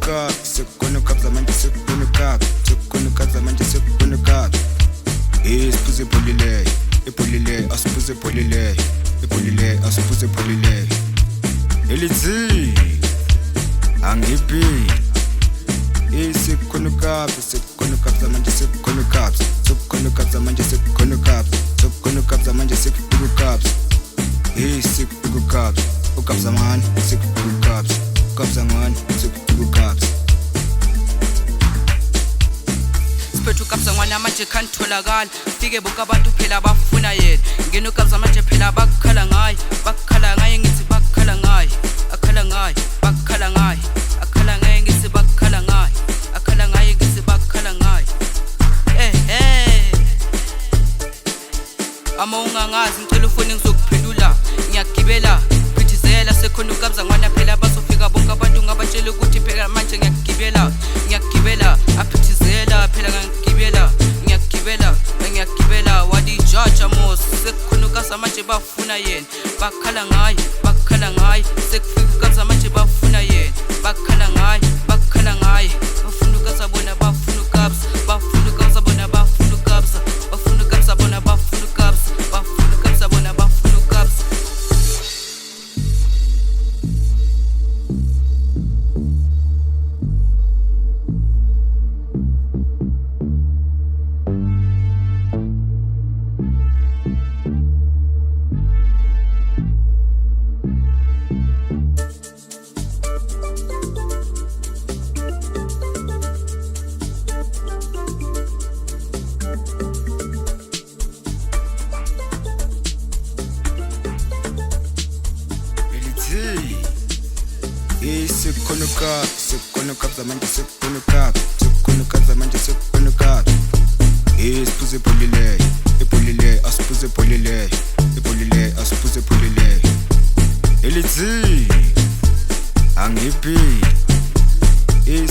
ukap, sekukhona ukapza manje sekukhona ukap, sekukhona ukapza manje sekukhona ukap. Siphuze ibholileyo, ibholileyo, asiphuze ibholileyo, ibholileyo, asiphuze ibholileyo. Elithi angiphili. Sekukhona ukap, sekukhona ukapza manje sekukhona ukap, sekukhona ukapza manje sekukhona ukap, sekukhona ukapza manje sekufika ukap. Sekufika ukap, ukapza mani sekufika ukap, ukapza mani sekufika ukap. Siphethe ukapza ngwana manje khanitholakala, fike bonke abantu phela bafuna yena. Ngena ukapza manje phela bakhala ngaye, bakhala ngaye ngithi bakhala ngaye, akhala ngaye, bakhala ngaye, akhala ngaye ngithi bakhala ngaye, akhala ngaye ngithi bakhala ngaye. Ama ungangazi ngicela ufone ngizokuphendula, ngiyagibela phithizela sekhona ukapza ngwana phela bazofika bonke abantu ngabatshela ukuthi phela manje ngiyagibela, ngiyagibela aphithizela phela ngiyagibela, ngiyagibela, ngiyagibela wadijaja mos sekukhona ukapza manje bafuna yena, bakhala ngaye, bakhala ngaye, sekufika ukapza manje bafuna yena, bakhala ngaye, bakhala ngaye, bafuna ukapza bona bafuna ukapza, bafuna ukapza bona bafuna ukapza, bafuna ukapza bona bafuna ukapza, bafuna ukapza bona bafuna ukapza. Sekukhona ukap, sekukhona ukapza manje sekukhona ukap, sekukhona ukapza manje sekukhona ukap. Siphuze ibholileyo, ibholileyo, asiphuze ibholileyo, ibholileyo, asiphuze ibholileyo. Elithi angiphili.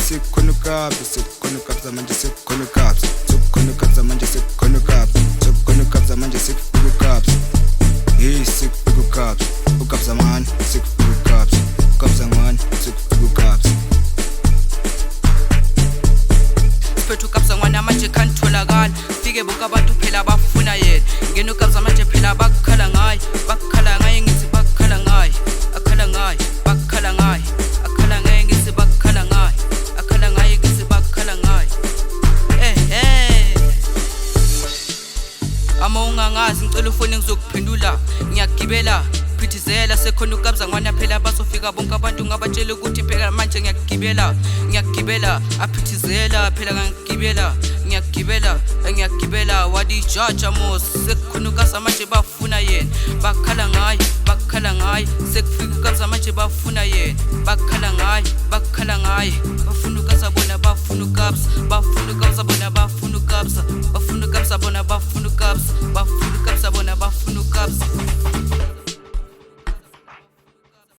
Sekukhona ukap, sekukhona ukapza manje sekukhona ukap, sekukhona ukapza manje sekukhona ukap, sekukhona ukapza manje sekufika ukap. Sekufika ukap, ukapza mani sekufika ukap, ukapza mani sekufika ukap. Siphethe ukapza ngwana manje khanitholakala, fike bonke abantu phela bafuna yena. Ngena ukapza manje phela bakhala ngaye, bakhala ngaye ngithi bakhala ngaye, akhala ngaye, bakhala ngaye, akhala ngaye ngithi bakhala ngaye, akhala ngaye ngithi bakhala ngaye. Ama ungangazi ngicela ufone ngizokuphendula, ngiyagibela phithizela sekhona ukapza ngwana phela bazofika bonke abantu ngabatshela ukuthi phela manje ngiyagibela, ngiyagibela aphithizela phela ngiyagibela, ngiyagibela, ngiyagibela wadijaja mos sekukhona ukapza manje bafuna yena, bakhala ngaye, bakhala ngaye, sekufika ukapza manje bafuna yena, bakhala ngaye, bakhala ngaye, bafuna ukapza bona bafuna ukapza, bafuna